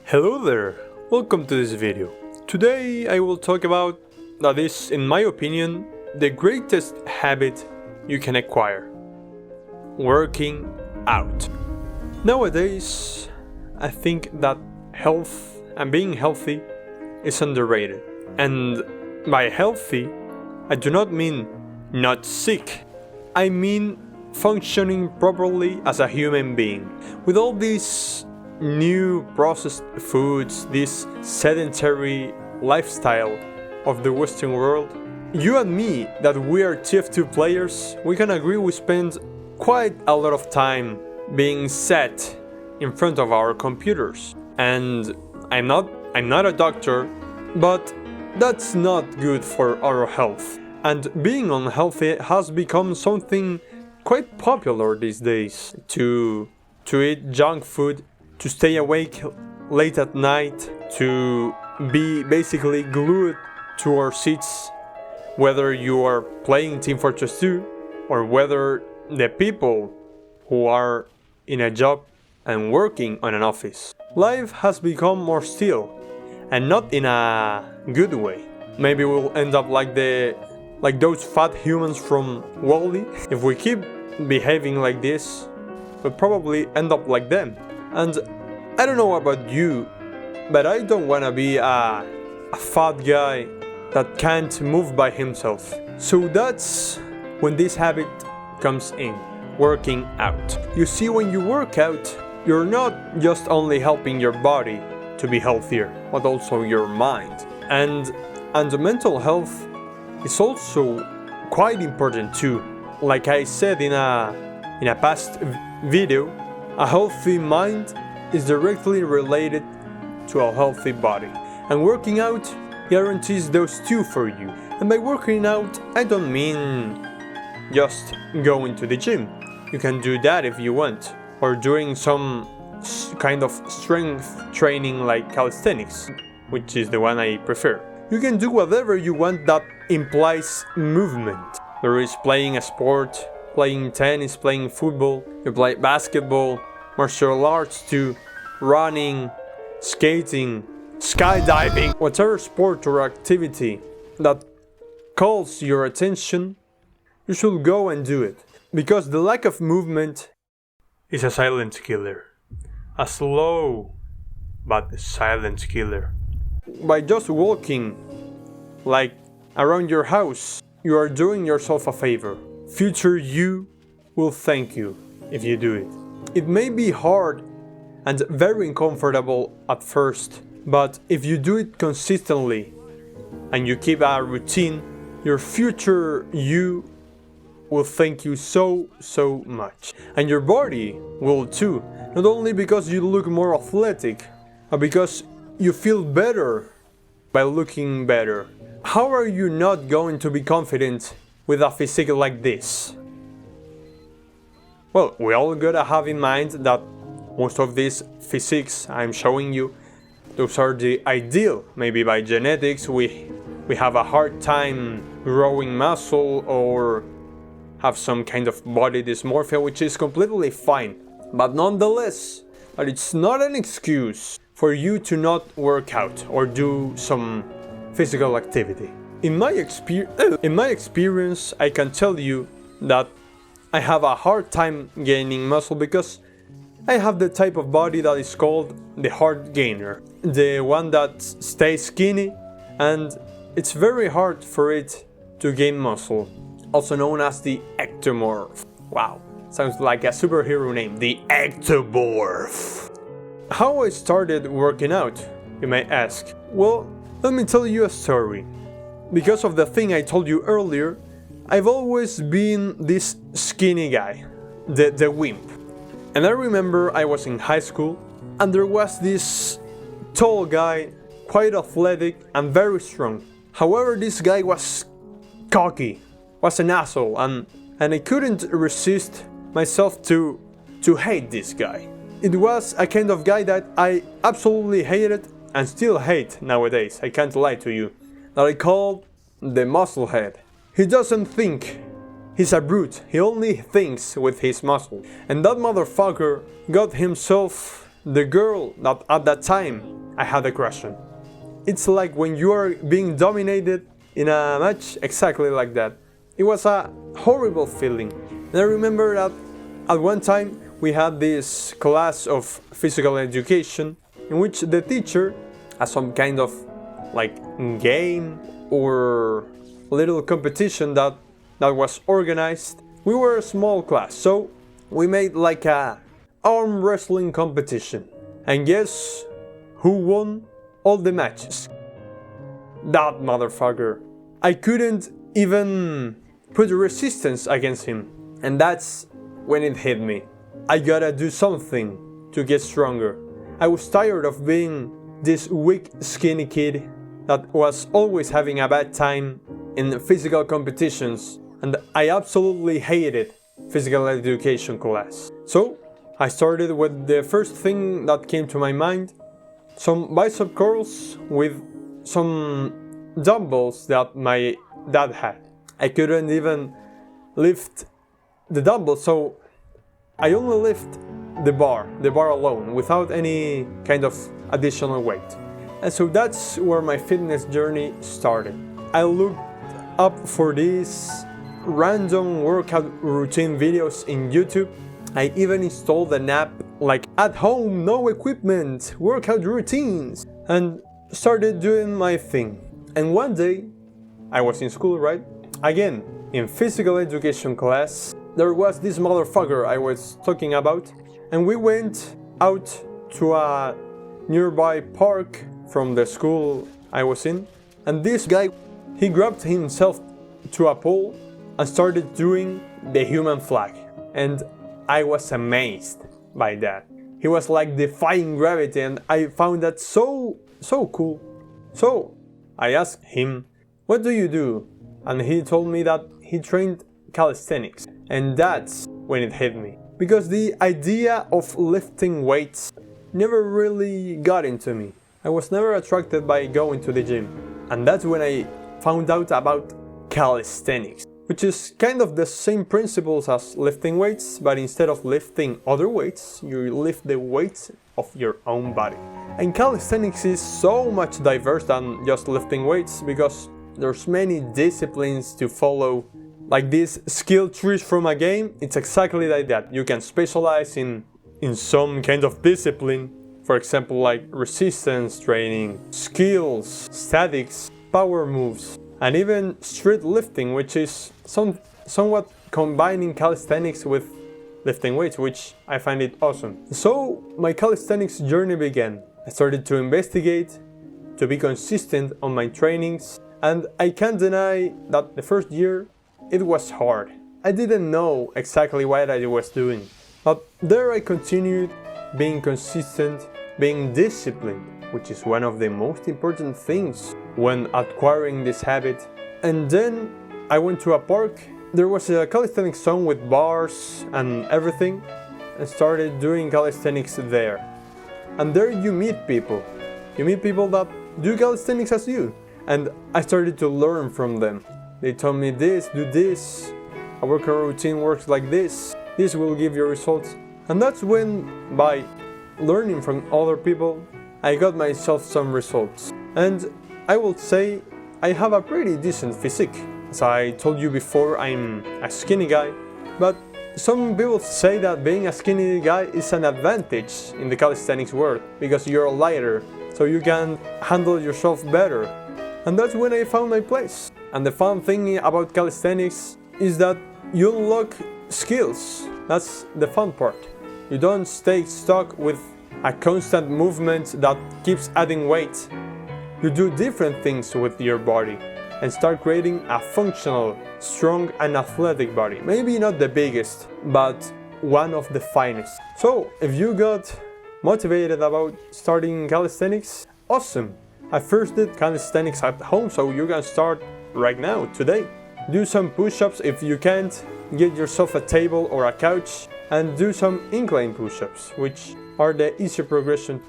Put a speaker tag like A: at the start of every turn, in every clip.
A: Hello there, welcome to this video. Today I will talk about that is, in my opinion, the greatest habit you can acquire: working out. Nowadays, I think that health and being healthy is underrated. And by healthy, I do not mean not sick. I mean functioning properly as a human being. With all these new processed foods, this sedentary lifestyle of the Western world, you and me, that we are TF2 players, we can agree we spend quite a lot of time being sat in front of our computers. And I'm not a doctor, but that's not good for our health. And being unhealthy has become something quite popular these days. To eat junk food, to stay awake late at night, to be basically glued to our seats, whether you are playing Team Fortress 2 or whether the people who are in a job and working on an office. Life has become more still, and not in a good way. Maybe we'll end up like those fat humans from WALL-E. If we keep behaving like this, we'll probably end up like them. And I don't know about you, but I don't wanna be a fat guy that can't move by himself. So that's when this habit comes in: working out. You see, when you work out, you're not just only helping your body to be healthier, but also your mind. And the mental health is also quite important too. Like I said in a past video, a healthy mind is directly related to a healthy body. And working out guarantees those two for you. And by working out, I don't mean just going to the gym. You can do that if you want. Or doing some kind of strength training like calisthenics, which is the one I prefer. You can do whatever you want that implies movement. There is playing a sport, playing tennis, playing football, you play basketball, martial arts too, running, skating, skydiving, whatever sport or activity that calls your attention, you should go and do it. Because the lack of movement is a silent killer. A slow but silent killer. By just walking like around your house, you are doing yourself a favor. Future you will thank you if you do it. It may be hard and very uncomfortable at first, but if you do it consistently and you keep a routine, your future you will thank you so much. And your body will too, not only because you look more athletic, but because you feel better by looking better. How are you not going to be confident with a physique like this? Well, we all gotta have in mind that most of these physiques I'm showing you, those are the ideal. Maybe by genetics we have a hard time growing muscle or have some kind of body dysmorphia, which is completely fine. But nonetheless, it's not an excuse for you to not work out or do some physical activity. In my experience, I can tell you that I have a hard time gaining muscle because I have the type of body that is called the hard gainer, the one that stays skinny, and it's very hard for it to gain muscle, also known as the ectomorph. Wow, sounds like a superhero name, the ectomorph. How I started working out, you may ask? Well, let me tell you a story. Because of the thing I told you earlier, I've always been this skinny guy, the wimp. And I remember I was in high school and there was this tall guy, quite athletic and very strong. However, this guy was cocky, was an asshole, and I couldn't resist myself to hate this guy. It was a kind of guy that I absolutely hated and still hate nowadays, I can't lie to you, that I call the musclehead. He doesn't think, he's a brute, he only thinks with his muscle. And that motherfucker got himself the girl that at that time I had a crush on. It's like when you are being dominated in a match, exactly like that. It was a horrible feeling. And I remember that at one time we had this class of physical education in which the teacher, as some kind of like game or little competition that was organized. We were a small class, so we made like a arm wrestling competition. And guess who won all the matches? That motherfucker. I couldn't even put resistance against him. And that's when it hit me. I gotta do something to get stronger. I was tired of being this weak, skinny kid that was always having a bad time in physical competitions, and I absolutely hated physical education class. So I started with the first thing that came to my mind, some bicep curls with some dumbbells that my dad had. I couldn't even lift the dumbbells, so I only lift the bar alone, without any kind of additional weight. And so that's where my fitness journey started. I looked up for these random workout routine videos in YouTube. I even installed an app like at home, no equipment, workout routines, and started doing my thing. And one day, I was in school, right? Again, in physical education class, there was this motherfucker I was talking about, and we went out to a nearby park from the school I was in, and this guy, he grabbed himself to a pole and started doing the human flag, and I was amazed by that. He was like defying gravity, and I found that so cool. So I asked him, "What do you do?" And he told me that he trained calisthenics, and that's when it hit me, because the idea of lifting weights never really got into me. I was never attracted by going to the gym, and that's when I found out about calisthenics, which is kind of the same principles as lifting weights, but instead of lifting other weights, you lift the weights of your own body. And calisthenics is so much diverse than just lifting weights, because there's many disciplines to follow. Like these skill trees from a game, it's exactly like that. You can specialize in some kind of discipline. For example, like resistance training, skills, statics, power moves, and even street lifting, which is somewhat combining calisthenics with lifting weights, which I find it awesome. So my calisthenics journey began. I started to investigate, to be consistent on my trainings, and I can't deny that the first year it was hard. I didn't know exactly what I was doing, but there I continued being consistent, being disciplined, which is one of the most important things when acquiring this habit. And then I went to a park. There was a calisthenics zone with bars and everything, and started doing calisthenics there. And there you meet people. You meet people that do calisthenics as you. And I started to learn from them. They told me this, do this, a workout routine works like this will give you results. And that's when, by learning from other people, I got myself some results. And I will say I have a pretty decent physique. As I told you before, I'm a skinny guy, but some people say that being a skinny guy is an advantage in the calisthenics world because you're lighter, so you can handle yourself better. And that's when I found my place. And the fun thing about calisthenics is that you unlock skills. That's the fun part. You don't stay stuck with a constant movement that keeps adding weight. You do different things with your body and start creating a functional, strong and athletic body. Maybe not the biggest, but one of the finest. So if you got motivated about starting calisthenics, awesome. I first did calisthenics at home, so you can start right now, today. Do some push-ups if you can't. Get yourself a table or a couch and do some incline push-ups, which are the easier progression.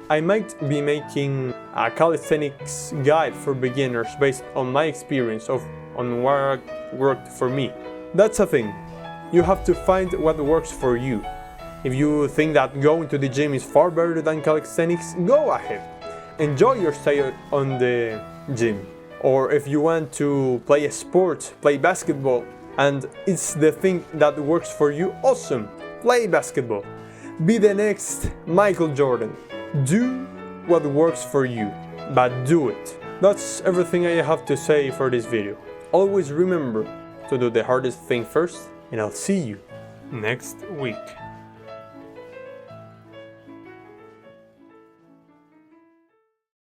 A: I might be making a calisthenics guide for beginners based on my experience on what worked for me. That's a thing. You have to find what works for you. If you think that going to the gym is far better than calisthenics, go ahead. Enjoy your stay on the gym. Or if you want to play a sport, play basketball, and it's the thing that works for you, awesome. Play basketball. Be the next Michael Jordan. Do what works for you, but do it. That's everything I have to say for this video. Always remember to do the hardest thing first, and I'll see you next week.